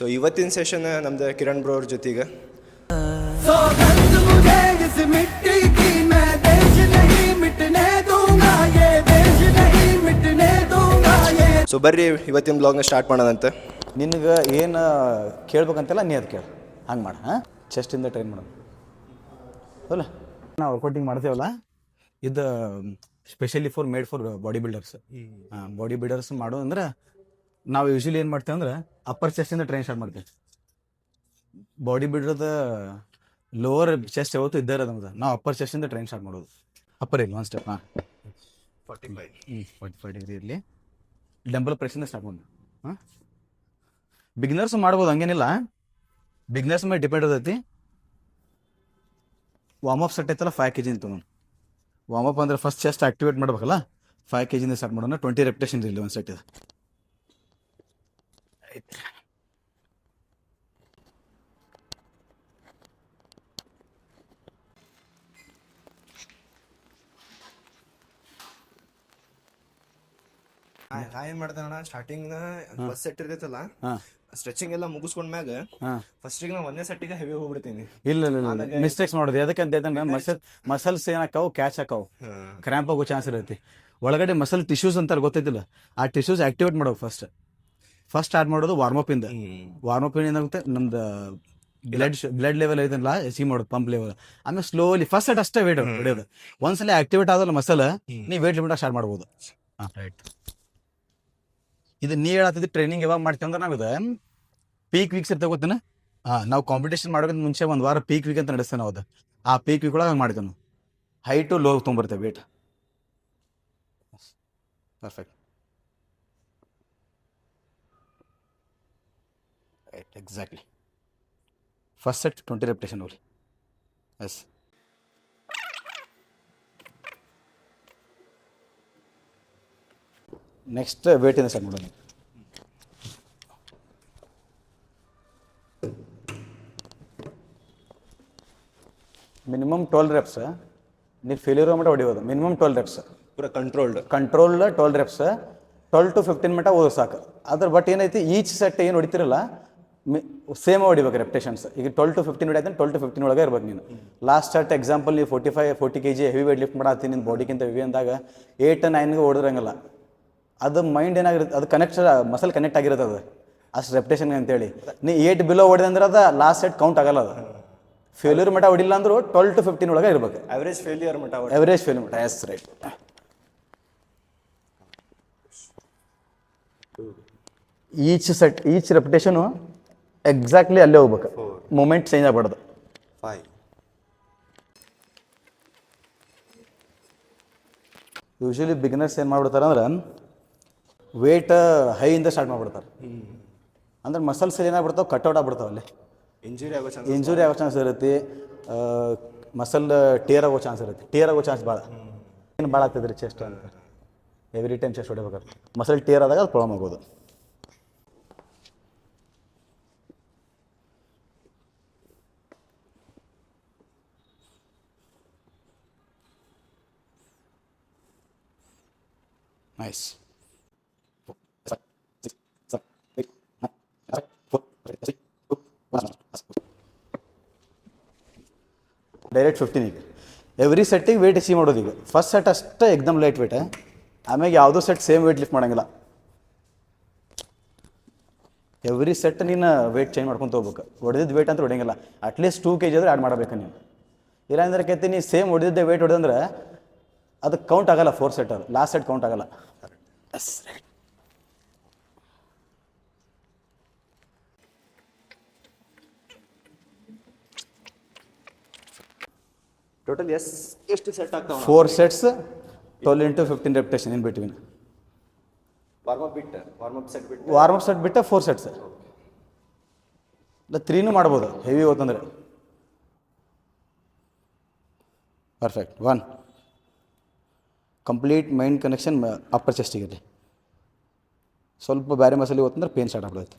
So ಇವತ್ತಿನ session ನಮ್ದು Kiran bro ಅವ್ರ ಜೊತೆಗೆ ಸೊ ಬರ್ರಿ ಇವತ್ತಿನ ಬ್ಲಾಗ್ನ ಸ್ಟಾರ್ಟ್ ಮಾಡೋಣಂತೆ. ನಿನಗೆ ಏನು ಕೇಳ್ಬೇಕಂತೆಲ್ಲ ನೀ ಅದು ಕೇಳು, ಹಂಗೆ ಮಾಡ. ಹಾಂ, ಚೆಸ್ಟಿಂದ ಟ್ರೈನ್ ಮಾಡೋದು ಅಲ್ಲ, ನಾವು ವರ್ಕೌಟಿಂಗ್ ಮಾಡ್ತೇವಲ್ಲ, ಇದು specially made for body builders. Body builders ಮಾಡೋ ಅಂದ್ರೆ ನಾವು ಯೂಶ್ವಲಿ ಏನು ಮಾಡ್ತೇವೆ ಅಂದ್ರೆ ಅಪ್ಪರ್ ಚೆಸ್ಟಿಂದ ಟ್ರೈನ್ ಸ್ಟಾರ್ಟ್ ಮಾಡ್ತೇವೆ. ಬಾಡಿ ಬಿಲ್ಡರ್ದ ಲೋವರ್ ಚೆಸ್ಟ್ ಯಾವತ್ತು ಇದ್ದಾರೆ ನಮ್ದು, ನಾವು ಅಪ್ಪರ್ ಚೆಸ್ಟಿಂದ ಟ್ರೈನ್ ಸ್ಟಾರ್ಟ್ ಮಾಡೋದು. ಅಪ್ಪರ್ ಇಲ್ಲ ಒಂದು ಸ್ಟೆಪ್. ಹಾಂ, 45 ಡಿಗ್ರಿ ಇರಲಿ. ಡಂಬಲ್ ಪ್ರೆಸ್ಸಿಂದ ಸ್ಟಾರ್ಟ್ ಮಾಡೋದು. ಹಾಂ, ಬಿಗ್ನರ್ಸ್ ಮಾಡ್ಬೋದು, ಹಂಗೇನಿಲ್ಲ. ಬಿಗ್ನರ್ಸ್ ಮೇಲೆ ಡಿಪೆಂಡ್ ಇರ್ತೈತಿ. ವಾರ್ಮಪ್ ಸೆಟ್ ಐತಲ್ಲ 5 kg ಅಂತ. ವಾರ್ಮಪ್ ಅಂದ್ರೆ ಫಸ್ಟ್ ಚೆಸ್ಟ್ ಆಕ್ಟಿವೇಟ್ ಮಾಡ್ಬೇಕಲ್ಲ, 5 kg ಸ್ಟಾರ್ಟ್ ಮಾಡೋಣ. 20 ರೆಪ್ಟೇಷನ್ ಇರಲಿ ಒಂದು ಸೆಟ್. ಇದು ಏನ್ ಮಾಡ್ತಾನ ಸ್ಟಾರ್ಟಿಂಗ್ ಫಸ್ಟ್ ಸೆಟ್ ಇರ್ತೈತಲ್ಲ, ಸ್ಟ್ರೆಚಿಂಗ್ ಎಲ್ಲ ಮುಗಿಸ್ಕೊಂಡ್ಮ್ಯಾಗ ಫಸ್ಟಿಗೆ ನಾ ಒಂದೇ ಸೆಟ್ಟಿಗೆ ಹೆವಿ ಹೋಗ್ಬಿಡ್ತೀನಿ. ಇಲ್ಲ ಮಿಸ್ಟೇಕ್ಸ್ ಮಾಡೋದು. ಯಾಕಂತ ಮಸಲ್ಸ್ ಏನಾಕಾವು, ಕ್ಯಾಚ್ ಹಾಕಾವು, ಕ್ರ್ಯಾಂಪ್ ಆಗೋ ಚಾನ್ಸ್ ಇರುತ್ತೆ. ಒಳಗಡೆ ಮಸಲ್ ಟಿಶ್ಯೂಸ್ ಅಂತಾರೆ, ಗೊತ್ತೈತಿಲ್ಲ, ಆ ಟಿಶ್ಯೂಸ್ ಆಕ್ಟಿವೇಟ್ ಮಾಡೋದು ಫಸ್ಟ್ ಸ್ಟಾರ್ಟ್ ಮಾಡೋದು ವಾರ್ಮಪ್ ಇಂದ. ವಾರ್ಮಪ್ ಏನಾಗುತ್ತೆ, ನಮ್ದು ಬ್ಲಡ್ ಲೆವೆಲ್ ಐತಲ್ಲ ಹೆಚ್ಚಿಗೆ ಮಾಡೋದು, ಪಂಪ್ ಲೆವೆಲ್. ಆಮೇಲೆ ಸ್ಲೋಲಿ ಫಸ್ಟ್ ಸೆಟ್ ಅಷ್ಟೇ ವೇಟ್ ಹೊಡೆಯೋದು. ಒಂದ್ಸಲ ಆಕ್ಟಿವೇಟ್ ಆದಲ್ಲ ಮಸಲ್, ನೀವು ವೇಟ್ ಲಿಮಿಟ್ ಸ್ಟಾರ್ಟ್ ಮಾಡ್ಬೋದು. ಹಾಂ, ರೈಟ್. ಇದು ನೀ ಹೇಳತ್ತಿದ್ದು ಟ್ರೈನಿಂಗ್ ಯಾವಾಗ ಮಾಡ್ತೀವಿ ಅಂದ್ರೆ ನಾವು ಇದು ಪೀಕ್ ವೀಕ್ಸ್ ಇರ್ತೇವೆ, ಗೊತ್ತೇನ? ನಾವು ಕಾಂಪಿಟೇಷನ್ ಮಾಡೋಕ್ಕಿಂತ ಮುಂಚೆ ಒಂದು ವಾರ ಪೀಕ್ ವೀಕ್ ಅಂತ ನಡೆಸ್ತೇವೆ ನಾವು. ಅದು ಆ ಪೀಕ್ ವೀಕ್ ಒಳಗೆ ಹಂಗೆ ಮಾಡ್ತೇವೆ ನಾವು. ಹೈಟು ಲೋ ತೊಗೊಂಬರ್ತೇವೆ weight. Perfect, right, exactly. First set 20 repetition ಹೋಗ್ಲಿ. ಎಸ್, ನೆಕ್ಸ್ಟ್ ವೇಟಿಂದ ಸ್ಟಾರ್ಟ್ ಮಾಡೋಣ. Minimum 12 reps. ನೀವು ಫೇಲ್ಯೂರ್ ಮಟ್ಟ ಹೊಡಿಯೋದು. ಮಿನಿಮಮ್ 12 reps, ಪೂರ ಕಂಟ್ರೋಲ್ಡ್ 12 reps. 12 to 15 ಮಟ್ಟ ಓದೋ ಸಾಕು. ಅದ್ರ ಬಟ್ ಏನೈತಿ, ಈಚ್ ಸೆಟ್ ಏನು ಹೊಡಿತಿರಲ್ಲ ಸೇಮ್ ಹೊಡಿಬೇಕು ರೆಪ್ಟೇಷನ್ಸ್. ಈಗ 12 to 15 ಹೊಡಿಯಾತ, 12 to 15 ಒಳಗೆ ಇರ್ಬೇಕು ನೀನು. ಲಾಸ್ಟ್ ಸೆಟ್ ಎಕ್ಸಾಂಪಲ್ ನೀವು 40 kg ಹೆವಿ ವೇಟ್ ಲಿಫ್ಟ್ ಮಾಡತ್ತೀನಿ, ನಿನ್ನ ಬಾಡಿಗಿಂತ ಹೆವಿ ಅಂದಾಗ 8 9ಗೆ ಓಡಿದ್ರಂಗಲ್ಲ. ಅದು ಮೈಂಡ್ ಏನಾಗಿರುತ್ತೆ, ಅದು ಮಸಲ್ ಕನೆಕ್ಟ್ ಆಗಿರುತ್ತೆ ಅದು ಅಷ್ಟು ರೆಪ್ಟೇಷನ್ಗೆ ಅಂತೇಳಿ. ನೀ 8 ಬಿಲೋ ಹೊಡೆದ ಅಂದ್ರೆ ಅದು ಲಾಸ್ಟ್ ಸೆಟ್ ಕೌಂಟ್ ಆಗಲ್ಲ. ಅದು ಫೇಲ್ಯೂರ್ ಮಟ್ಟ ಹೊಡಿಲ್ಲ ಅಂದರೂ 12 to 15 ಒಳಗೆ ಇರ್ಬೇಕು. ಅವರೇಜ್ ಫೇಲ್ಯೂರ್ ಮಟ್ಟ. Yes, right. Each repetition exactly ಅಲ್ಲೇ ಹೋಗ್ಬೇಕು. ಮೂಮೆಂಟ್ ಚೇಂಜ್ ಆಗ್ಬಾರ್ದು. 5. ಯೂಶ್ವಲಿ ಬಿಗಿನರ್ಸ್ ಏನು ಮಾಡ್ಬಿಡ್ತಾರೆ ಅಂದ್ರೆ ವೇಟ್ ಹೈಯಿಂದ ಸ್ಟಾರ್ಟ್ ಮಾಡಿಬಿಡ್ತಾರೆ. ಅಂದ್ರೆ ಮಸಲ್ಸ್ ಏನಾಗ್ಬಿಡ್ತಾವೆ, ಕಟ್ಔಟ್ ಆಗ್ಬಿಡ್ತಾವೆ. ಅಲ್ಲಿ ಇಂಜುರಿ ಆಗೋ ಚಾನ್ಸ್ ಇರುತ್ತೆ. ಮಸಲ್ ಟೇರ್ ಆಗೋ ಚಾನ್ಸ್ ಇರುತ್ತೆ. ಟೇರ್ ಆಗೋ ಚಾನ್ಸ್ ಭಾಳ. ಏನು ಭಾಳ ಆಗ್ತದೆ ರೀ ಚೆಸ್ಟ್ ಅಂತ. ಎವ್ರಿ ಟೈಮ್ ಚೆಸ್ಟ್ ಹೊಡಿಬೇಕಾದ್ರೆ ಮಸಲ್ ಟೇರ್ ಆದಾಗ ಅದು ಪ್ರಾಬ್ಲಮ್ ಆಗೋದು. ನೈಸ್. ಡೈರೆಕ್ಟ್ 15. ಈಗ ಎವ್ರಿ ಸೆಟ್ಟಿಗೆ ವೇಟ್ ಅಚೀವ್ ಮಾಡೋದು. ಈಗ ಫಸ್ಟ್ ಸೆಟ್ ಅಷ್ಟೇ ಎಕ್ದಮ್ ಲೈಟ್ ವೇಟ್, ಆಮೇಲೆ ಯಾವುದೋ ಸೆಟ್ ಸೇಮ್ ವೇಟ್ ಲಿಫ್ಟ್ ಮಾಡೋಂಗಿಲ್ಲ. ಎವ್ರಿ ಸೆಟ್ ನೀನು ವೇಟ್ ಚೇಂಜ್ ಮಾಡ್ಕೊತ ಹೋಗ್ಬೇಕು. ಹೊಡೆದಿದ್ದು ವೇಟ್ ಅಂತ ಹೊಡೆಯಂಗಿಲ್ಲ. ಅಟ್ಲೀಸ್ಟ್ 2 kg ಆದ್ರೆ ಆ್ಯಡ್ ಮಾಡಬೇಕು ನೀನು. ಇಲ್ಲಾಂದ್ರೆ ಕೇಳ್ತೀನಿ, ನೀ ಸೇಮ್ ಹೊಡೆದಿದ್ದೆ ವೇಟ್ ಹೊಡೆದಂದ್ರೆ ಅದು ಕೌಂಟ್ ಆಗಲ್ಲ. 4 ಸೆಟ್ ಅದು ಲಾಸ್ಟ್ ಸೆಟ್ ಕೌಂಟ್ ಆಗಲ್ಲ. Yes, right. ಟೋಟಲ್ ಎಷ್ಟು ಸೆಟ್ ಆಗ್ತಾವೆ? 4 sets, 12 into 15 repetition in between. Warmup set ಬಿಟ್ಟು 4 sets. ಇಲ್ಲ 3 ಮಾಡ್ಬೋದು ಹೆವಿ ಹೋತಂದ್ರೆ. Perfect. 1 complete mind connection upper ಚೆಸ್ಟಿಗೆ. ಸ್ವಲ್ಪ ಬೇರೆ ಮಸಲಿ ಹೋತಂದ್ರೆ ಪೇನ್ ಸ್ಟಾರ್ಟ್ ಆಗ್ಬಿಡುತ್ತೆ.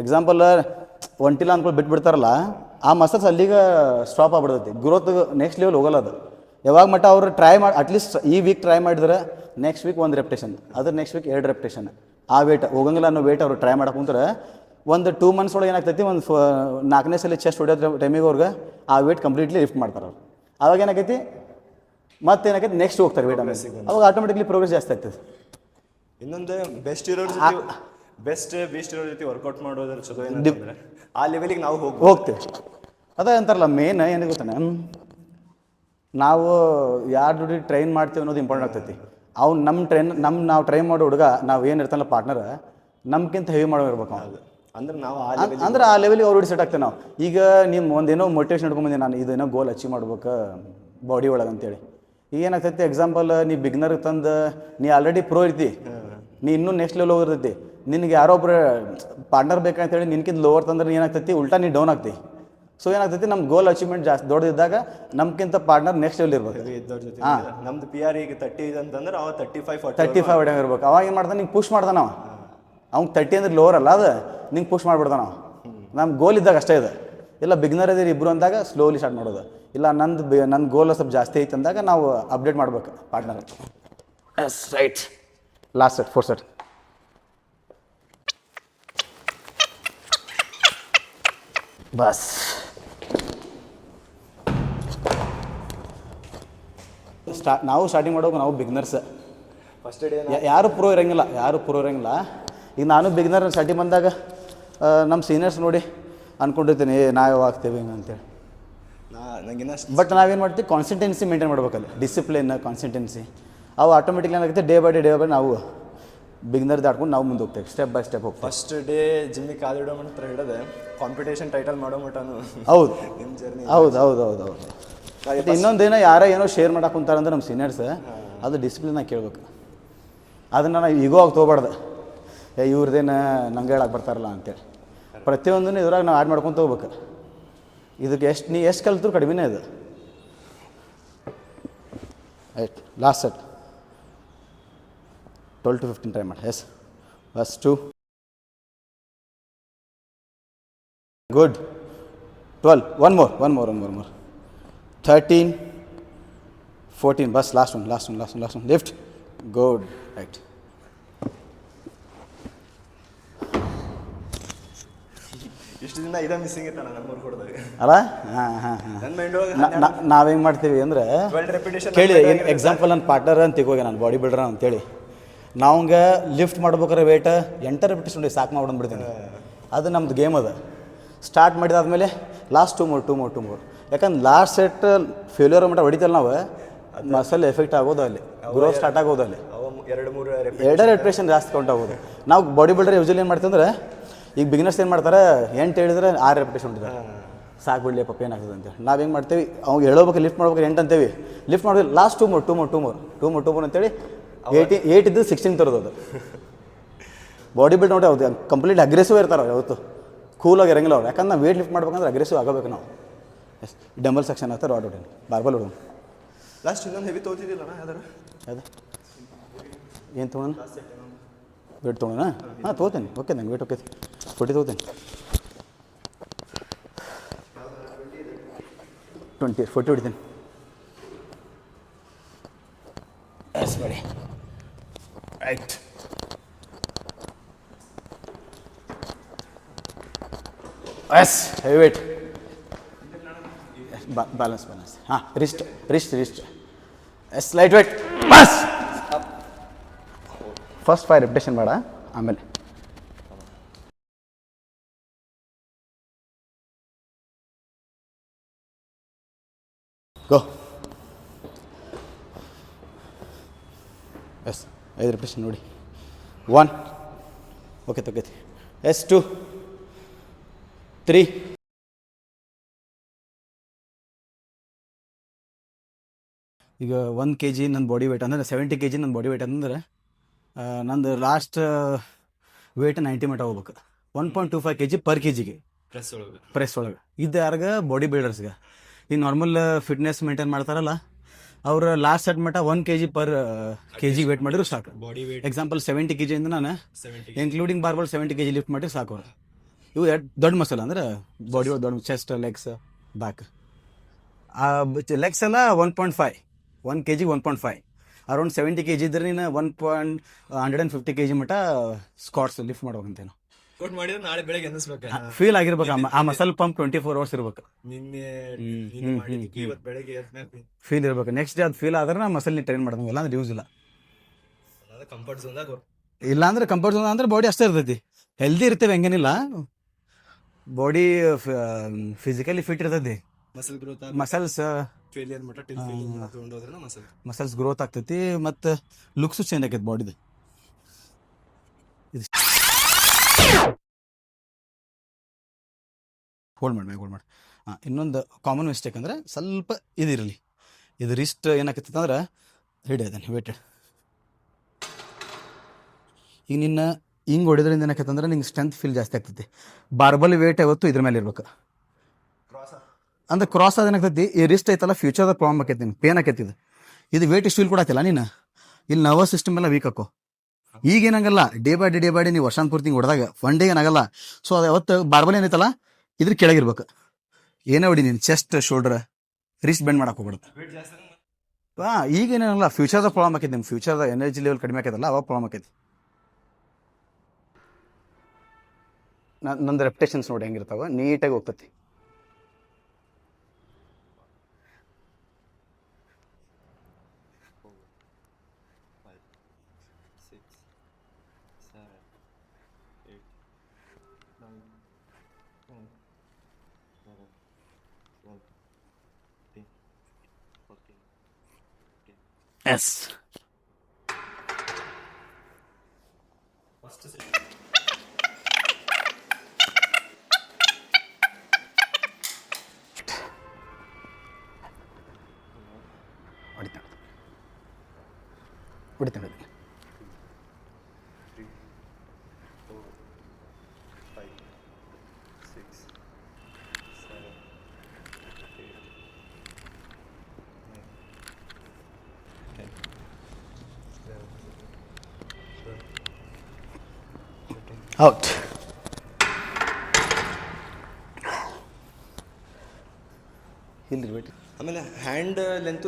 ಎಕ್ಸಾಂಪಲ್ ಒಂಟಿಲ್ಲ ಅಂದ್ಕೊಂಡು ಬಿಟ್ಬಿಡ್ತಾರಲ್ಲ, ಆ ಮಸಲ್ಸ್ ಅಲ್ಲಿಗೆ ಸ್ಟಾಪ್ ಆಗ್ಬಿಡ್ತೈತಿ. ಗ್ರೋತ್ ನೆಕ್ಸ್ಟ್ ಲೆವೆಲ್ ಹೋಗಲ್ಲ ಅದು. ಯಾವಾಗ ಮಟ್ಟ ಅವರು ಟ್ರೈ ಮಾಡಿ ಅಟ್ಲೀಸ್ಟ್ ಈ ವೀಕ್ ಟ್ರೈ ಮಾಡಿದ್ರೆ ನೆಕ್ಸ್ಟ್ ವೀಕ್ 1 ರೆಪ್ಟೇಷನ್, ಅದ್ರ ನೆಕ್ಸ್ಟ್ ವೀಕ್ 2 ರೆಪ್ಟೇಷನ್. ಆ ವೇಟ್ ಹೋಗಂಗಿಲ್ಲ ಅನ್ನೋ ವೇಟ್ ಅವ್ರು ಟ್ರೈ ಮಾಡಕ್ಕೆ ಕುಂತಾರೆ ಒಂದು 2 ಮಂತ್ಸ್ ಒಳಗೆ ಏನಾಗ್ತೈತಿ, ಒಂದು 4ನೇ ಸಲ ಚೆಸ್ಟ್ ಹೊಡೆಯೋ ಟೈಮಿಗೆ ಅವ್ರಿಗೆ ಆ ವೇಟ್ ಕಂಪ್ಲೀಟ್ಲಿ ಲಿಫ್ಟ್ ಮಾಡ್ತಾರೆ ಅವ್ರು. ಅವಾಗ ಏನಾಗೈತಿ ಮತ್ತೇನಾಗೈತಿ ನೆಕ್ಸ್ಟ್ ಹೋಗ್ತಾರೆ ವೇಟ್, ಅವಾಗ ಆಟೋಮೆಟಿಕ್ಲಿ ಪ್ರೋಗ್ರೆಸ್ ಜಾಸ್ತಿ ಆಗ್ತದೆ. ಇನ್ನೊಂದು ಬೆಸ್ಟ್ ಇರೋರ ಜೊತೆ ಬೆಸ್ಟ್ ಇರೋ ಜೊತೆ ವರ್ಕೌಟ್ ಮಾಡೋದ್ರ ಚಲೋ ಏನಂದ್ರೆ ಆ ಲೆವೆಲಿಗೆ ನಾವು ಹೋಗ್ತೇವೆ. ಅದೇ ಅಂತಾರಲ್ಲ ಮೇನ್ ಏನಿಗೆ ಗೊತ್ತಾನೆ, ನಾವು ಯಾರ ಜೊತೆ ಟ್ರೈನ್ ಮಾಡ್ತೀವಿ ಅನ್ನೋದು ಇಂಪಾರ್ಟೆಂಟ್ ಆಗ್ತೈತಿ. ಅವ್ನು ನಾವು ಟ್ರೈನ್ ಮಾಡೋ ಹುಡುಗ ನಾವು ಏನು ಇರ್ತಾನಲ್ಲ ಪಾರ್ಟ್ನರ್ ನಮ್ಗಿಂತ ಹೆವಿ ಮಾಡೋ ಇರ್ಬೇಕು ಅವ್ನು. ಅಂದ್ರೆ ಆ ಲೆವೆಲಿಗೆ ಅವ್ರು ಸೆಟ್ ಆಗ್ತೇವೆ ನಾವು. ಈಗ ನಿಮ್ಮ ಒಂದೇನೋ ಮೋಟಿವೇಶನ್ ಹಿಡ್ಕೊಂಬಂದಿ ನಾನು ಇದೇನೋ ಗೋಲ್ ಅಚೀವ್ ಮಾಡ್ಬೇಕು ಬಾಡಿ ಒಳಗೆ ಅಂತೇಳಿ. ಈಗ ಏನಾಗ್ತೈತಿ ಎಕ್ಸಾಂಪಲ್ ನೀ ಬಿಗ್ನರ್ ತಂದು ನೀ ಆಲ್ರೆಡಿ ಪ್ರೋ ಇರ್ತಿ, ನೀ ಇನ್ನೂ ನೆಕ್ಸ್ಟ್ ಲೆವೆಲ್ ಹೋಗಿರ್ತೈತಿ, ನಿನಗೆ ಯಾರೊಬ್ರು ಪಾರ್ಟ್ನರ್ ಬೇಕಂತೇಳಿ ನಿನ್ಕಿಂತ ಲೋವರ್ ತಂದ್ರೆ ಏನಾಗ್ತೈತಿ ಉಲ್ಟಾ ನೀ ಡೌನ್ ಆಗ್ತಿ. ಸೊ ಏನಾಗ್ತೈತಿ ನಮ್ಮ ಗೋಲ್ ಅಚೀವ್ಮೆಂಟ್ ಜಾಸ್ತಿ ದೊಡ್ಡದಿದ್ದಾಗ ನಮ್ಗಿಂತ ಪಾರ್ಟ್ನರ್ ನೆಕ್ಸ್ಟ್ ಲೆವೆಲ್ ಇರ್ಬೇಕು. ಹಾಂ ನಮ್ದು PR ಈಗ 30 ಇದೆ ಅಂತಂದ್ರೆ ಅವ 35 ಹೊಡೆಯಂಗೆ ಇರ್ಬೇಕು. ಅವಾಗ ಏನು ಮಾಡ್ತಾನೆ ನಿಂಗೆ ಪುಷ್ ಮಾಡ್ತಾನೆ ಅವ್ನು 30 ಅಂದ್ರೆ ಲೋವರ್ ಅಲ್ಲ, ಅದು ನಿಂಗೆ ಪುಷ್ ಮಾಡ್ಬಿಡ್ತಾನೆ ನಾವು. ನಮ್ಮ ಗೋಲ್ ಇದ್ದಾಗ ಅಷ್ಟೇ ಇದೆ. ಇಲ್ಲ ಬಿಗ್ನರ್ ಇದೀರಿ ಇಬ್ಬರು ಅಂದಾಗ ಸ್ಲೋಲಿ ಸ್ಟಾರ್ಟ್ ಮಾಡೋದು. ಇಲ್ಲ ನನ್ನ ಗೋಲ್ ಸ್ವಲ್ಪ ಜಾಸ್ತಿ ಐತೆ ಅಂದಾಗ ನಾವು ಅಪ್ಡೇಟ್ ಮಾಡ್ಬೇಕು partner. Yes right. Last set 4 set. ಬಸ್ ನಾವು ಸ್ಟಾರ್ಟಿಂಗ್ ಮಾಡೋಕೆ ನಾವು ಬಿಗ್ನರ್ಸ್, ಫಸ್ಟ್ ಡೇ ಯಾರು ಪ್ರೋ ಇರೋಂಗಿಲ್ಲ. ಈಗ ನಾನು ಬಿಗ್ನರ್ ಸ್ಟಾರ್ಟಿಂಗ್ ಬಂದಾಗ ನಮ್ಮ ಸೀನಿಯರ್ಸ್ ನೋಡಿ ಅಂದ್ಕೊಂಡಿರ್ತೀನಿ ನಾವು ಆಗ್ತೇವೆ ಹಿಂಗೆ ಅಂತೇಳಿ. ಬಟ್ ನಾವೇನು ಮಾಡ್ತೀವಿ ಕಾನ್ಸಿಸ್ಟೆನ್ಸಿ ಮೇಂಟೈನ್ ಮಾಡ್ಬೇಕಲ್ಲ, ಡಿಸಿಪ್ಲಿನ್ ಕಾನ್ಸಿಸ್ಟೆನ್ಸಿ. ಅವು ಆಟೋಮೆಟಿಕ್ಲಿ ಏನಾಗುತ್ತೆ ಡೇ ಬೈ ಡೇ ನಾವು ಬಿಗ್ನರ್ ದಾಟ್ಕೊಂಡು ನಾವು ಮುಂದೆ ಹೋಗ್ತೇವೆ, ಸ್ಟೆಪ್ ಬೈ ಸ್ಟೆಪ್ ಹೋಗ್ತೀವಿ. ಫಸ್ಟ್ ಡೇ ಜಿಮ್ಮಿಗೆ ಕಾಲು ಇಡೋ ಮಟ್ಟ ಹಿಡಿದೆ ಕಾಂಪಿಟೇಷನ್ ಟೈಟಲ್ ಮಾಡೋ ಮಟ್ಟನು. ಹೌದು ನಿಮ್ಮ ಜರ್ನಿ. ಹೌದು. ಮತ್ತು ಇನ್ನೊಂದೇನೋ ಯಾರೋ ಏನೋ ಶೇರ್ ಮಾಡಕ್ಕೆ ಕುಂತಾರಂದ್ರೆ ನಮ್ಮ ಸೀನಿಯರ್ಸ್ ಅದು ಡಿಸಿಪ್ಲಿನಾಗ ಕೇಳ್ಬೇಕು. ಅದನ್ನು ನಾವು ಈಗೋ ಆಗಿ ತೊಗೊಬಾರ್ದು, ಇವ್ರದ್ದೇನು ನಂಗೆ ಹೇಳಕ್ಕೆ ಬರ್ತಾರಲ್ಲ ಅಂತೇಳಿ. ಪ್ರತಿಯೊಂದನ್ನು ಇದ್ರಾಗ ನಾವು ಆ್ಯಡ್ ಮಾಡ್ಕೊತ ಹೋಗ್ಬೇಕು. ಇದಕ್ಕೆ ನೀ ಎಷ್ಟು ಕಲಿತ್ರು ಕಡಿಮೆನೇ ಇದು. Right. Last set 12 to 15 try ಮಾಡಿ. ಎಸ್ ಬಸ್ 2 ಗುಡ್ 12 ಒನ್ ಮೋರ್ 13 14 ಬಸ್ last one lift good right. ಇಷ್ಟು ದಿನ ಇದೇ ಮಿಸ್ಸಿಂಗ್ ಇತ್ತಣ್ಣ ನಮ್ಮೂರು ಕೊಡ್ದಾಗ ಅಲ್ಲ. ನಾವು ಹೆಂಗೆ ಮಾಡ್ತೀವಿ ಅಂದರೆ ಕೇಳಿ ಎಕ್ಸಾಂಪಲ್ ನನ್ನ ಪಾರ್ಟ್ನರ್ ಅಂತ ತಿಗೋಗಿ ನಾನು ಬಾಡಿ ಬಿಲ್ಡರ್ ಅಂತೇಳಿ ನಾವಂಗೆ ಲಿಫ್ಟ್ ಮಾಡ್ಬೇಕಾರೆ ವೇಟ್ 8 ರೆಪಿಟೇಷನ್ ಸಾಕು ಮಾಡ್ಬಿಡ್ತೀನಿ. ಅದು ನಮ್ದು ಗೇಮ್ ಅದು. ಸ್ಟಾರ್ಟ್ ಮಾಡಿದಾದ್ಮೇಲೆ ಲಾಸ್ಟ್ 2 more. ಯಾಕಂದ್ರೆ ಲಾಸ್ಟ್ ಸೆಟ್ ಫೇಲ್ಯೂರ್ ಮಟ್ಟ ಹೊಡಿತಲ್ಲ ನಾವು, ಮಸಲ್ ಎಫೆಕ್ಟ್ ಆಗೋದು ಅಲ್ಲಿ, ಗ್ರೋತ್ ಸ್ಟಾರ್ಟ್ ಆಗೋದು ಅಲ್ಲಿ. 2 ರೆಪಿಟೇಷನ್ ಜಾಸ್ತಿ ಕೌಂಟ್ ಆಗೋದು. ನಾವು ಬಾಡಿ ಬಿಲ್ಡರ್ ಯೂಶಲಿ ಏನು ಮಾಡ್ತೀವಿ ಅಂದ್ರೆ ಈಗ ಬಿಗಿನರ್ಸ್ ಏನು ಮಾಡ್ತಾರೆ 8 ಹೇಳಿದ್ರೆ 6 ರೆಪಿಟೇಷನ್ ಹೊಡಿತಾರೆ, ಸಾಕು ಬಿಡಲಿ ಪಪ್ಪ ಏನಾಗ್ತದೆ ಅಂತೇಳಿ. ನಾವು ಹೆಂಗೆ ಮಾಡ್ತೀವಿ ಅವ್ನು ಹೇಳೋಬೇಕು ಲಿಫ್ಟ್ ಮಾಡ್ಬೇಕು 8 ಅಂತೇವಿ, ಲಿಫ್ಟ್ ಮಾಡಿದ್ವಿ ಲಾಸ್ಟ್ 2 more ಅಂತೇಳಿ 8 ಇದ್ದು 16 ತರೋದು. ಅದು ಬಾಡಿ ಬಿಲ್ಡ್ ನೋಡಿ ಹೌದು ಕಂಪ್ಲೀಟ್ ಅಗ್ರೆಸಿವ್ ಇರ್ತಾರೆ ಅವ್ರು, ಯಾವತ್ತು ಕೂಲಾಗಿ ಇರಂಗಿಲ್ಲ ಅವ್ರು. ಯಾಕಂದ್ರೆ ನಾವು ವೇಟ್ ಲಿಫ್ಟ್ ಮಾಡ್ಬೇಕಂದ್ರೆ ಅಗ್ರೆಸಿವ್ ಆಗಬೇಕು ನಾವು. ಎಸ್ ಡಂಬಲ್ ಸೆಕ್ಷನ್ ಆಗ್ತಾರೆ, ರಾಡ್ ಹೊಡೀನಿ, ಬಾರ್ಬಲ್ ಹೊಡೋಣ. ಲಾಸ್ಟ್ ಇನ್ನೊಂದು ಹೆವಿ ತೊಗೊತಿದ್ದಿಲ್ಲ ಯಾವ್ದಾರು ಅದು ಏನು ತೊಗೊಳೋಣ? ವೇಟ್ ತೊಗೊಳೋಣ? ಹಾಂ ತೊಗೋತೀನಿ. ಓಕೆ ನಂಗೆ ವೇಟ್ ಓಕೆ 40 ತೊಗೋತೀನಿ. 40 ಹೊಡಿತೀನಿ. ಎಸ್ ಮಾಡಿ right. Yes heavy weight balance ಹಾಂ ರಿಸ್ಟ್ ಎಸ್ ಲೈಟ್ ವೇಟ್ ಬಸ್. ಫಸ್ಟ್ 5 ರೆಪಿಟೇಷನ್ ಬೇಡ, ಆಮೇಲೆ ಗೋ. ಎಸ್ 5 ರೆಪಿಟೇಷನ್ ನೋಡಿ. 1 ಓಕೆ ತೊಗೊತಿ. ಎಸ್ 2 3 ಈಗ 1 kg ನನ್ನ ಬಾಡಿ ವೇಟ್ ಅಂದರೆ 70 kg ನನ್ನ ಬಾಡಿ ವೇಟ್ ಅಂದರೆ ನಂದು ಲಾಸ್ಟ್ ವೇಟ್ 90 ಮಟ್ಟ ಹೋಗ್ಬೇಕು. 1.25 kg ಪರ್ kgಗೆ ಪ್ರೆಸ್ ಒಳಗೆ ಇದು ಯಾರಿಗೆ ಬಾಡಿ ಬಿಲ್ಡರ್ಸ್ಗೆ. ಈಗ ನಾರ್ಮಲ್ ಫಿಟ್ನೆಸ್ ಮೇಂಟೈನ್ ಮಾಡ್ತಾರಲ್ಲ ಅವ್ರು ಲಾಸ್ಟ್ ಸೆಟ್ ಮಟ್ಟ 1 kg ಪರ್ kg ವೇಟ್ ಮಾಡಿದ್ರು ಸಾಕು. ಎಕ್ಸಾಂಪಲ್ 70 kg ಇಂದ ನಾನು ಇನ್ಕ್ಲೂಡಿಂಗ್ ಬಾರ್ಬಲ್ 70 kg ಲಿಫ್ಟ್ ಮಾಡಿ ಸಾಕು ಅವ್ರು. ಇವು ದೊಡ್ಡ ಮಸಲ್ ಅಂದ್ರೆ ಬಾಡಿ ಒಳಗೆ ದೊಡ್ಡ ಚೆಸ್ಟ್ ಲೆಗ್ಸ್ ಬ್ಯಾಕ್. ಲೆಗ್ಸ್ ಎಲ್ಲ 1.5 1 kg 1.5 ಅರೌಂಡ್ 70 kg ಇದ್ರೆ ನೀನು 150 kg ಮಟ್ಟ ಸ್ಕ್ವಾಟ್ಸ್ ಲಿಫ್ಟ್ ಮಾಡ್ಬೇಕಂತೇನು ಕೊಟ್ ಮಾಡಿದ್ರೆ ನಾಳೆ ಬೆಳಗ್ಗೆ ಅನ್ನಿಸ್ಬೇಕು. ಫೀಲ್ ಆಗಿರ್ಬೇಕು ಆ ಮಸಲ್ ಪಂಪ್ 24 hours ಇರ್ಬೇಕು, ನಿನ್ನೆ ಮಾಡಿದ್ದಕ್ಕೆ ಇವತ್ತು ಬೆಳಗ್ಗೆ ಎದ್ಮೇಲೆ ಫೀಲ್ ಇರ್ಬೇಕು. ನೆಕ್ಸ್ಟ್ ಡೇ ಅದು ಫೀಲ್ ಆದ್ರೆ ನಾ ಮಸಲ್ನಿ ಟ್ರೈನ್ ಮಾಡೋದು, ಇಲ್ಲಾಂದ್ರೆ ಯೂಸ್ ಇಲ್ಲ. ಕಂಫರ್ಟ್ ಝೋನ್ದಾಗ ಇಲ್ಲಾಂದ್ರೆ ಕಂಫರ್ಟ್ ಝೋನ್ ಅಂದ್ರೆ ಬಾಡಿ ಅಷ್ಟೇ ಇರ್ತೈತಿ, ಹೆಲ್ದಿ ಇರ್ತೇವೆ ಹಂಗೇನಿಲ್ಲ, ಬಾಡಿ ಫಿಸಿಕಲಿ ಫಿಟ್ ಇರ್ತೈತಿ, ಮಸಲ್ ಗ್ರೋತ್ ಮಸಲ್ಸ್ ಫೇಲಿಯರ್ ಮಟ್ಟ ಟಿಲ್ ಫೇಲಿಯರ್ ತಗೊಂಡೋದ್ರೆ ಮಸಲ್ಸ್ ಗ್ರೋತ್ ಆಗ್ತೈತಿ, ಮತ್ತು ಲುಕ್ಸು ಚೇಂಜ್ ಆಕೈತಿ ಬಾಡಿದು. ಹೋಲ್ಡ್ ಮಾಡಿ. ಇನ್ನೊಂದು ಕಾಮನ್ ಮಿಸ್ಟೇಕ್ ಅಂದರೆ ಸ್ವಲ್ಪ ಇದಿರಲಿ, ಇದು ರಿಸ್ಟ್ ಏನಾಕೈತಿ ಅಂದ್ರೆ ಹಿಡಿ ಅದನ್ನು ವೇಟ್. ಈಗ ನಿನ್ನ ಹಿಂಗೆ ಹೊಡಿದ್ರಿಂದ ಏನಾಕೈತೆ ಅಂದ್ರೆ ನಿಂಗೆ ಸ್ಟ್ರೆಂತ್ ಫೀಲ್ ಜಾಸ್ತಿ ಆಗ್ತೈತಿ. ಬಾರ್ಬಲ್ ವೇಟ್ ಯಾವತ್ತು ಇದ್ರ ಮೇಲೆ ಇರ್ಬೇಕು, ಅಂದ್ರೆ ಕ್ರಾಸ್ ಅದೇನಾಗ್ತೈತಿ, ಈ ರಿಸ್ಟ್ ಐತಲ್ಲ ಫ್ಯೂಚರ್ದಾಗ ಪ್ರಾಬ್ಲಮ್ ಆಕೈತಿ, ನಿಮ್ಗೆ ಪೇನ್ ಆಕೈತಿ. ಇದು ವೇಟ್ ಇಷ್ಟು ಫೀಲ್ ಕೊಡತ್ತಿಲ್ಲ ನೀನು, ಇಲ್ಲಿ ನರ್ವಸ್ ಸಿಸ್ಟಮ್ ಎಲ್ಲ ವೀಕ್ ಹಾಕೋ. ಈಗೇನಾಗಲ್ಲ, ಡೇ ಬೈ ಡೇ ನೀವು ವರ್ಷಾನ್ ಪೂರ್ತಿ ಹೊಡೆದಾಗ ಒನ್ ಡೇ ಏನಾಗಲ್ಲ. ಸೊ ಅದು ಯಾವತ್ತು ಬಾರ್ಬಲ್ ಏನೈತಲ್ಲ ಇದ್ರ ಕೆಳಗಿರ್ಬೇಕು. ಏನೇ ಹೊಡಿ ನೀನು ಚೆಸ್ಟ್ ಶೋಲ್ಡರ್ ರಿಸ್ಟ್ ಬೆಂಡ್ ಮಾಡಕ್ಕೆ ಹೋಗ್ಬಿಡುತ್ತೆ. ಈಗೇನಾಗಲ್ಲ, ಫ್ಯೂಚರ್ದಾಗ ಪ್ರಾಬ್ಲಮ್ ಆಕೈತಿ, ನಿಮ್ಮ ಫ್ಯೂಚರ್ದ ಎನರ್ಜಿ ಲೆವೆಲ್ ಕಡಿಮೆ ಆಕೈತಲ್ಲ ಅವಾಗ ಪ್ರಾಬ್ಲಮ್ ಆಕೈತಿ. ನಂದು ರೆಪ್ಟೇಷನ್ಸ್ ನೋಡಿ ಹೆಂಗಿರ್ತಾವ, ನೀಟಾಗಿ ಹೋಗ್ತೈತಿ. ಎಸ್ ಹೊಡಿತಾನೆ. ಔಟ್. ಇಲ್ರಿ ವೇಟ್. ಆಮೇಲೆ ಹ್ಯಾಂಡ್ ಲೆಂತ್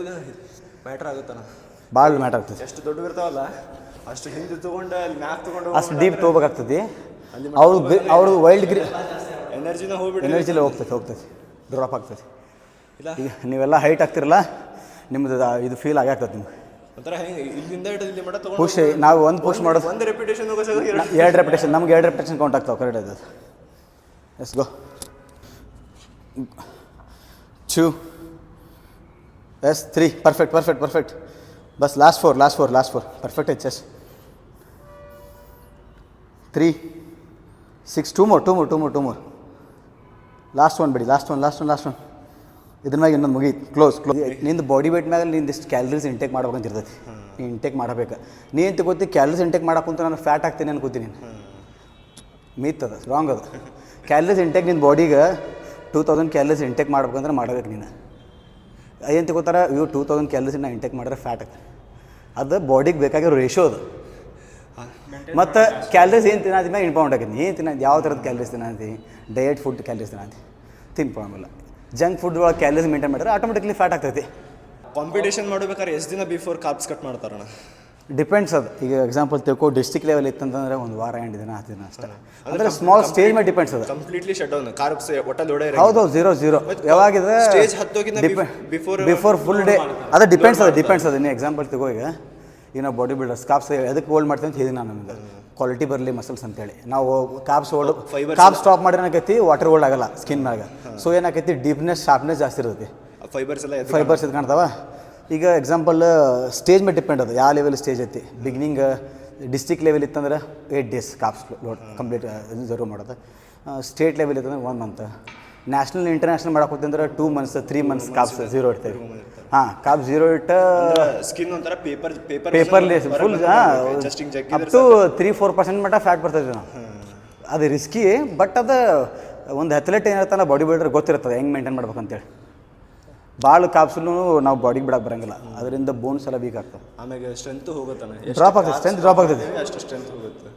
ಮ್ಯಾಟ್ರ್ ಆಗುತ್ತಲ್ಲ, ಭಾಳ ಮ್ಯಾಟರ್ ಆಗ್ತದೆ. ಎಷ್ಟು ದೊಡ್ಡ ಇರ್ತಾವಲ್ಲ ಅಷ್ಟು ಹಿಂದೆ ತೊಗೊಂಡು ಅಲ್ಲಿ ಮ್ಯಾಪ್ ತೊಗೊಂಡು ಅಷ್ಟು ಡೀಪ್ ತೊಗೋಬೇಕಾಗ್ತದೆ. ಅವ್ರು ವೈಲ್ಡ್ ಎನರ್ಜಿನ ಹೋಗ್ಬಿಟ್ಟು ಎನರ್ಜಿಲೇ ಹೋಗ್ತೈತಿ, ಡ್ರಾಪ್ ಆಗ್ತದೆ. ಈಗ ನೀವೆಲ್ಲ ಹೈಟ್ ಆಗ್ತಿರಲ್ಲ, ನಿಮ್ದು ಇದು ಫೀಲ್ ಆಗ್ತದೆ ನಿಮ್ಗೆ. ಒಂಥರ ಹೆಂಗೆ ಇಲ್ಲಿಂದ ಇಲ್ಲಿ ಮಟ್ಟ ತೊಗೊಂಡು ಪುಷ್, ನಾವು ಒಂದು ಪುಷ್ ಮಾಡೋದು ಒಂದು ರೆಪಿಟೇಷನ್ ಹೋಗೋದು, 2 ರೆಪಿಟೇಷನ್, ನಮ್ಗೆ 2 ರೆಪಿಟೇಷನ್ ಕೌಂಟ್ ಆಗ್ತಾವೆ. ಕರೆಕ್ಟ್ ಅದು. Yes go 2 yes 3 perfect. ಬಸ್ ಲಾಸ್ಟ್ 4 ಪರ್ಫೆಕ್ಟ್ ಐತೆ. ಚೆಸ್ 3 6 2 more. ಲಾಸ್ಟ್ ಒನ್ ಬಿಡಿ, ಲಾಸ್ಟ್ ಒನ್. ಇದ್ರ ಮ್ಯಾಗ ಇನ್ನೊಂದು ಮುಗೀತು, ಕ್ಲೋಸ್. ನಿಂದು ಬಾಡಿ ವೇಟ್ ಮ್ಯಾಗ ನಿಂದು ಇಷ್ಟು ಕ್ಯಾಲರೀಸ್ ಇಂಟೇಕ್ ಮಾಡ್ಬೇಕಂತ ಇರ್ತೈತಿ. ನೀನು ಇಂಟೇಕ್ ಮಾಡಬೇಕು. ನೀ ಅಂತ ಗೊತ್ತಿ ಕ್ಯಾಲರೀಸ್ ಇಂಟೇಕ್ ಮಾಡಕ್ಕಂತ ನಾನು ಫ್ಯಾಟ್ ಆಗ್ತೀನಿ ಅನ್ಕೋತೀನಿ. ಮೀತ್ ಅದು, ರಾಂಗ್ ಅದು. ಕ್ಯಾಲರೀಸ್ ಇಂಟೇಕ್ ನಿನ್ನ ಬಾಡಿಗೆ 2000 ಕ್ಯಾಲರೀಸ್ ಇಂಟೇಕ್ ಮಾಡ್ಬೇಕಂದ್ರೆ ಮಾಡಬೇಕು ನೀನು. ಏನು ತಿಳ್ಕೊತಾರ, ಇವು 2000 ಕ್ಯಾಲರೀಸ್ನ ಇಂಟೇಕ್ ಮಾಡಿದ್ರೆ ಫ್ಯಾಟ್ ಆಗ್ತದೆ. ಅದು ಬಾಡಿಗೆ ಬೇಕಾಗಿರೋ ರೇಷೋ ಅದು. ಮತ್ತು ಕ್ಯಾಲರೀಸ್ ಏನು ತಿನ್ನೋದ್ ಮ್ಯಾಗ ಇಂಪಾರ್ಟೆಂಟ್ ಆಗೈತಿ. ಏನು ತಿನ್ನೋದು, ಯಾವ ಥರದ ಕ್ಯಾಲರೀಸ್ ತಿನ್ನೋದು, ಡಯಟ್ ಫುಡ್ ಕ್ಯಾಲರೀಸ್ ತಿನ್ನೋದು ಪ್ರಾಬ್ಲಮ್. ಜಂಕ್ ಫುಡ್ ಒಳಗೆ ಕ್ಯಾಲರೀಸ್ ಮೇಂಟೈನ್ ಮಾಡಿದ್ರೆ ಆಟೋಮೆಟಿಕ್ಲಿ ಫ್ಯಾಟ್ ಆಗ್ತೈತಿ. ಕಾಂಪಿಟೇಷನ್ ಮಾಡ್ಬೇಕಾದ್ರೆ ಎಷ್ಟು ದಿನ ಬಿಫೋರ್ ಕಾರ್ಬ್ಸ್ ಕಟ್ ಮಾಡ್ತಾರಣ? ಡಿಪೆಂಡ್ಸ್ ಅದು. ಈಗ ಎಕ್ಸಾಂಪಲ್ ತಿಳ್ಕೊ, ಡಿಸ್ಟ್ರಿಕ್ಟ್ ಲೆವೆಲ್ ಇತ್ತಂತಂದ್ರೆ 1 ವಾರ 8 ದಿನ 10 ದಿನ ಅಷ್ಟೇ. ಅಂದರೆ ಸ್ಮಾಲ್ ಸ್ಟೇಜ್ ಮೇಲೆ ಡಿಪೆಂಡ್ಸ್ ಅದು. ಕಂಪ್ಲೀಟ್ಲಿ ಶಟ್ ಡೌನ್, ಕಾರ್ಬ್ಸ್ ಒಟ್ಟಲ್ಲಿ ಹೊಡೆ. ಹೌದು, 0 ಯಾವಾಗಿದೆ ಸ್ಟೇಜ್ ಹತ್ತೋಗಿಂತ ಬಿಫೋರ್ ಫುಲ್ ಡೇ ಅದು ಡಿಪೆಂಡ್ಸ್ ಅದು. ನೀವು ಎಕ್ಸಾಂಪಲ್ ತಗೋ, ಈಗ ನಾವು ಬಾಡಿ ಬಿಲ್ಡರ್ಸ್ ಕಾಪ್ಸ್ ಎದಕ್ಕೆ ಹೋಲ್ಡ್ ಮಾಡ್ತೀವಿ ಅಂತ ಹೇಳಿ ನಾನು ನಮಗೆ ಕ್ವಾಲಿಟಿ ಬರಲಿ ಮಸಲ್ಸ್ ಅಂತೇಳಿ. ನಾವು ಕಾಪ್ಸ್ ಸ್ಟಾಪ್ ಮಾಡಿದ್ರೆ ಏನಾಕೈತಿ, ವಾಟರ್ ಹೋಲ್ಡ್ ಆಗಲ್ಲ ಸ್ಕಿನ್ ಮ್ಯಾಗ. ಸೊ ಏನಾಕೈತಿ, ಡೀಪ್ನೆಸ್ ಶಾರ್ಪ್ನೆಸ್ ಜಾಸ್ತಿ ಇರ್ತೈತಿ, ಫೈಬರ್ಸ್ ಇದು ಕಾಣ್ತಾವ. ಈಗ ಎಕ್ಸಾಂಪಲ್ ಸ್ಟೇಜ್ ಮೇಲೆ ಡಿಪೆಂಡ್ ಅದು, ಯಾವ ಲೆವೆಲ್ ಸ್ಟೇಜ್ ಐತಿ. ಬಿಗಿನಿಂಗ್ ಡಿಸ್ಟ್ರಿಕ್ಟ್ ಲೆವೆಲ್ ಇತ್ತಂದ್ರೆ 8 days ಕಾಪ್ಸ್ ಲೋಡ್ ಕಂಪ್ಲೀಟ್ ಜरूर ಮಾಡೋದು. ಸ್ಟೇಟ್ ಲೆವೆಲ್ ಇತ್ತಂದ್ರೆ 1 month. ನ್ಯಾಷನಲ್ ಇಂಟರ್ನ್ಯಾಷನಲ್ ಮಾಡಕ್ಕೆ ಹೋಗ್ತಂದ್ರೆ 2 months 3 months ಕಾಪ್ಸ್ 0 ಇಡ್ತೇವೆ. ಕಾಪ್ 0 ಇಟ್ಟು ಸ್ಕಿನ್ ಒಂಥರ ಪೇಪರ್ಲೆಸ್ ಫುಲ್ ಅಪ್ ಟು 3-4% ಮಟ್ಟ ಫ್ಯಾಟ್ ಬರ್ತೈತೆ. ನಾವು ಅದು ರಿಸ್ಕಿ, ಬಟ್ ಅದು ಒಂದು ಅಥ್ಲೆಟ್ ಏನಿರ್ತಾನೆ ಬಾಡಿ ಬಿಲ್ಡರ್ ಗೊತ್ತಿರ್ತದೆ ಹೆಂಗೆ ಮೇಂಟೈನ್ ಮಾಡ್ಬೇಕಂತೇಳಿ. ಭಾಳ ಕಾಪ್ಸಲ್ಲೂ ನಾವು ಬಾಡಿಗೆ ಬಿಡಕ್ಕೆ ಬರೋಂಗಿಲ್ಲ, ಅದರಿಂದ ಬೋನ್ಸ್ ಎಲ್ಲ ವೀಕ್ ಆಗ್ತವೆ. ಆಮೇಲೆ ಸ್ಟ್ರೆಂತ್ ಹೋಗುತ್ತಾನೆ, ಸ್ಟ್ರೆಂತ್ ಡ್ರಾಪ್ ಆಗ್ತದೆ. ಅಷ್ಟು ಸ್ಟ್ರೆಂತ್ ಹೋಗುತ್ತೆ.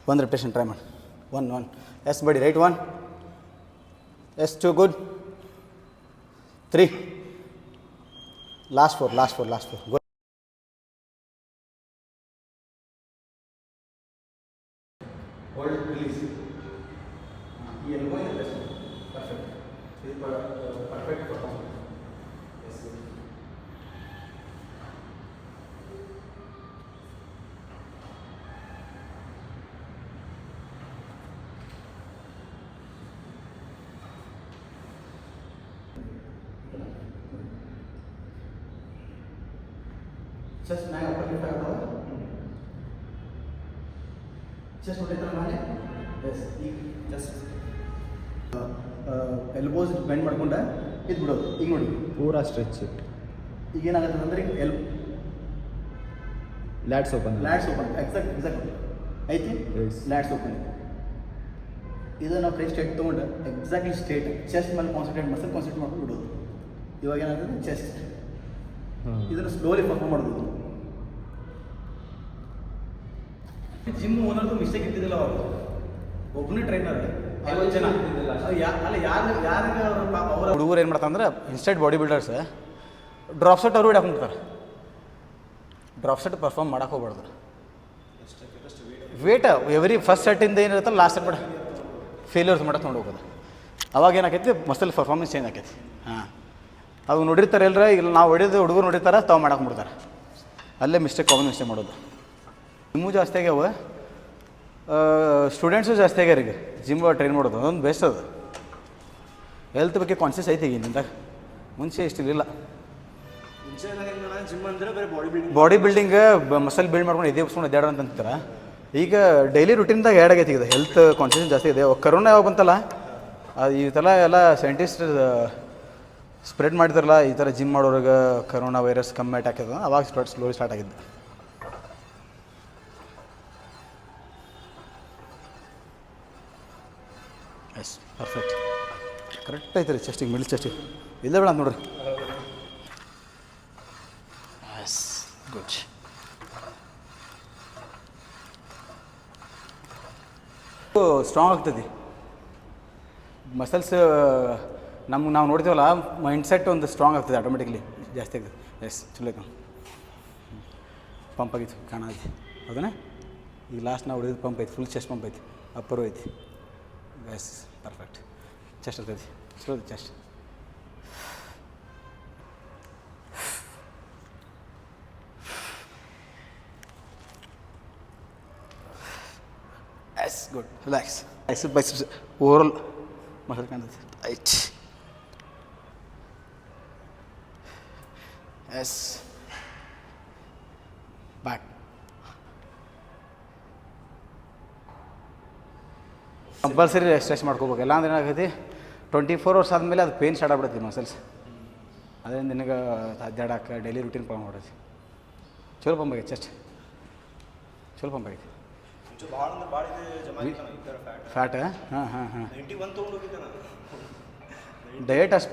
1 repetition try ಮಾಡಿ. 1. Yes buddy, right 1. Yes 2, good. 3. Last 4. Good. Hold, release. The elbow in the chest. Perfect. This is perfect performance. Yes. Chest naga upper lift agada. Chest ಹೊಡಿತಾರೆ ಮಾಡಿ. Yes. ಈಗ just elbows bend ಮಾಡ್ಕೊಂಡೆ ಇದು ಬಿಡೋದು. ಈಗ ನೋಡಿ ಪೂರಾ ಸ್ಟ್ರೆಚ್. ಈಗ ಏನಾಗುತ್ತೆ ಅಂದರೆ ಲ್ಯಾಟ್ಸ್ ಓಪನ್. ಎಕ್ಸಾಕ್ಟ್ ಐತಿ. Lats open. ಇದು ನಾವು ಫ್ರೆಂಚ್ ಸ್ಟೇಟ್ ತೊಗೊಂಡು ಎಕ್ಸಾಕ್ಟ್ಲಿ ಸ್ಟೇಟ್ ಚೆಸ್ಟ್ ಮೇಲೆ ಕಾನ್ಸಂಟ್ರೇಟ್ ಮಾಡ್ಕೊಂಡು ಬಿಡೋದು. ಇವಾಗ ಏನಾಗುತ್ತೆ ಚೆಸ್ಟ್ ಇದನ್ನು ಸ್ಲೋಲಿ ಪರ್ಫಾರ್ಮ್ ಮಾಡೋದು. ಜಿಮ್ ಓನರ್ದು ಮಿಸ್ಟೇಕ್ ಇದ್ದಿದ್ದಿಲ್ಲ ಅವಾಗ. ಒಬ್ಬನೇ ಟ್ರೈನರ್ 50 ಜನ ಯಾರಿಗೆ ಪಾಪ ಅವರ ಹುಡುಗರು ಏನು ಮಾಡ್ತಾರೆ ಅಂದ್ರೆ instead body builders drop set ಅವರು ಹಾಕೊಂಡಿರ್ತಾರೆ. ಡ್ರಾಪ್ ಸೆಟ್ ಪರ್ಫಾರ್ಮ್ ಮಾಡೋಕೆ ಹೋಗ್ಬಾರ್ದು. ವೇಟ್ ಎವ್ರಿ ಫಸ್ಟ್ ಸೆಟ್ಟಿಂದ ಏನಿರುತ್ತಲ್ಲ ಲಾಸ್ಟ್ ಸೆಟ್ ಮಾಡಿ ಫೇಲ್ಯೂರ್ಸ್ ಮಾಡಕ್ಕೆ ತೊಗೊಂಡು ಹೋಗೋದು. ಅವಾಗ ಏನಾಕೈತಿ ಮಸಲ್ ಪರ್ಫಾರ್ಮೆನ್ಸ್ ಚೇಂಜ್ ಆಕೈತಿ. ಅವು ನೋಡಿರ್ತಾರೆ ಎಲ್ಲರ ಈಗ ನಾವು ಹೊಡಿಯೋದು ಹುಡುಗರು ನೋಡಿರ್ತಾರೆ ತಾವು ಮಾಡಕ್ಕೆ ಬಿಡ್ತಾರೆ. ಅಲ್ಲೇ ಕಾಮನ್ ಮಿಸ್ಟೇಕ್ ಮಾಡೋದು. ಜಿಮ್ಮು ಜಾಸ್ತಿ ಆಗ್ಯಾವ, ಸ್ಟೂಡೆಂಟ್ಸು ಜಾಸ್ತಿ ಆಗ್ಯಾರ ಈಗ ಜಿಮ್ ಟ್ರೈನ್ ಮಾಡೋದು. ಅದೊಂದು ಬೆಸ್ಟ್ ಅದು. ಹೆಲ್ತ್ ಬಗ್ಗೆ ಕಾನ್ಷಿಯಸ್ ಐತಿ ಈಗಿನಿಂದ. ಮುಂಚೆ ಇಷ್ಟಿಲ್ಲ. ಜಿಮ್ ಅಂದ್ರೆ ಬರೀ ಬಾಡಿ ಬಿಲ್ಡಿಂಗ್ ಮಸಲ್ ಬಿಲ್ಡ್ ಮಾಡ್ಕೊಂಡು ಇದೇ ಉಸ್ಕೊಂಡು ಅಡ್ಯಾಡ ಅಂತಾರೆ. ಈಗ ಡೈಲಿ ರುಟೀನ್ದಾಗ ಆ್ಯಡ್ ಆಗೈತಿ ಇದು. ಹೆಲ್ತ್ ಕಾನ್ಷಿಯಸ್ ಜಾಸ್ತಿ ಇದೆ. ಕರೋನಾ ಯಾವಾಗ ಬಂತಲ್ಲ ಈ ಥರ ಎಲ್ಲ ಸೈಂಟಿಸ್ಟ್ ಸ್ಪ್ರೆಡ್ ಮಾಡಿದಾರಲ್ಲ ಈ ಥರ ಜಿಮ್ ಮಾಡೋರಿಗೆ ಕರೋನಾ ವೈರಸ್ ಕಮ್ಮಿ ಅಟ್ಯಾಕ್ ಆಗ್ಯದ. ಅವಾಗ ಸ್ಲೋಲಿ ಸ್ಟಾರ್ಟ್ ಆಗಿದ್ದು. ಎಸ್ ಪರ್ಫೆಕ್ಟ್ ಕರೆಕ್ಟ್ ಐತೆ ರೀ. ಚೆಸ್ಟಿಗೆ ಮಿಡ್ಲ್ ಚೆಸ್ಟಿಗೆ ಇಲ್ಲ ಬೇಡ ನೋಡ್ರಿ. Yes good. ಸ್ಟ್ರಾಂಗ್ ಆಗ್ತದೆ ಮಸಲ್ಸ್. ನಾವು ನೋಡ್ತೀವಲ್ಲ ಮೈಂಡ್ಸೆಟ್ ಒಂದು ಸ್ಟ್ರಾಂಗ್ ಆಗ್ತದೆ ಆಟೋಮೆಟಿಕ್ಲಿ. ಜಾಸ್ತಿ ಆಗ್ತದೆ. ಎಸ್ ಚಲೋ ಪಂಪ್ ಆಗಿತ್ತು ಕಾಣೈತಿ ಹೌದಾ. ಈಗ ಲಾಸ್ಟ್ ನಾವು ಹೊಡಿಯೋದು ಪಂಪ್ ಐತಿ. ಫುಲ್ ಚೆಸ್ಟ್ ಪಂಪ್ ಐತಿ. ಅಪ್ಪರು ಐತಿ. Yes perfect. ಚೆಸ್ಟ್ ಇರ್ತೈತಿ. ಚಲೋ chest. Yes good. Relax. Biceps overall muscle ಕಾಣ್ತೈತಿ. Right. Yes back. Compulsory stretch ಮಾಡ್ಕೋಬೇಕು. ಇಲ್ಲ ಅಂದ್ರೆ ಏನಾಗೈತಿ 24 hours ಆದಮೇಲೆ ಅದು ಪೇನ್ ಸ್ಟಾರ್ಟ್ ಆಗ್ಬಿಡುತ್ತೆ ಮಸಲ್ಸ್. ಅದರಿಂದ ನಿನಗೆ ಅಡ್ಡಾಡಕ್ಕೆ ಡೈಲಿ ರೂಟೀನ್ ಫಾಲೋ ಮಾಡೋದು. ಚಲೋ ಪಂಪ್ ಆಗೈತೆ. ಚೆಸ್ಟ್ ಚಲೋ ಪಂಪ್ ಆಗೈತಿ. ಫ್ಯಾಟ್ ಡಯಟ್ ಅಷ್ಟು